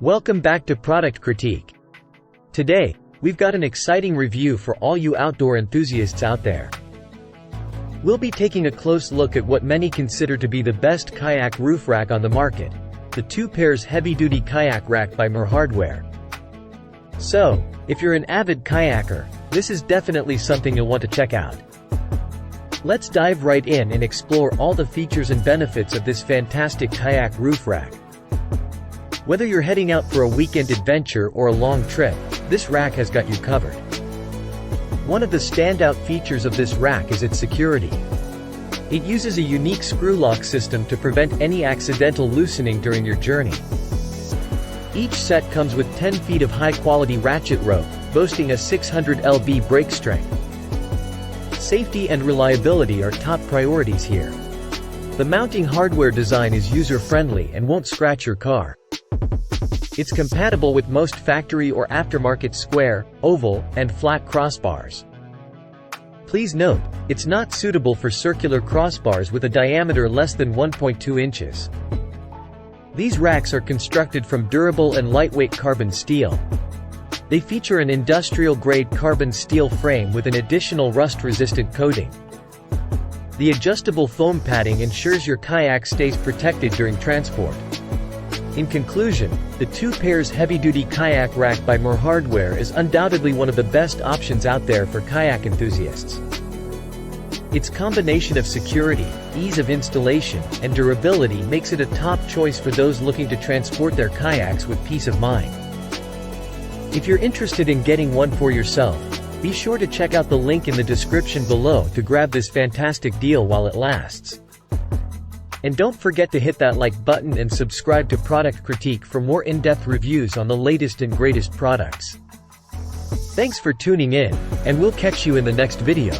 Welcome back to Product Critique. Today, we've got an exciting review for all you outdoor enthusiasts out there. We'll be taking a close look at what many consider to be the best kayak roof rack on the market, the 2 pairs heavy-duty kayak rack by Mer Hardware. So, if you're an avid kayaker, this is definitely something you'll want to check out. Let's dive right in and explore all the features and benefits of this fantastic kayak roof rack. Whether you're heading out for a weekend adventure or a long trip, this rack has got you covered. One of the standout features of this rack is its security. It uses a unique screw lock system to prevent any accidental loosening during your journey. Each set comes with 10 feet of high-quality ratchet rope, boasting a 600 lb brake strength. Safety and reliability are top priorities here. The mounting hardware design is user-friendly and won't scratch your car. It's compatible with most factory or aftermarket square, oval, and flat crossbars. Please note, it's not suitable for circular crossbars with a diameter less than 1.2 inches. These racks are constructed from durable and lightweight carbon steel. They feature an industrial-grade carbon steel frame with an additional rust-resistant coating. The adjustable foam padding ensures your kayak stays protected during transport. In conclusion, the 2 pairs heavy-duty kayak rack by Mer Hardware is undoubtedly one of the best options out there for kayak enthusiasts. Its combination of security, ease of installation, and durability makes it a top choice for those looking to transport their kayaks with peace of mind. If you're interested in getting one for yourself, be sure to check out the link in the description below to grab this fantastic deal while it lasts. And don't forget to hit that like button and subscribe to Product Critique for more in-depth reviews on the latest and greatest products. Thanks for tuning in, and we'll catch you in the next video.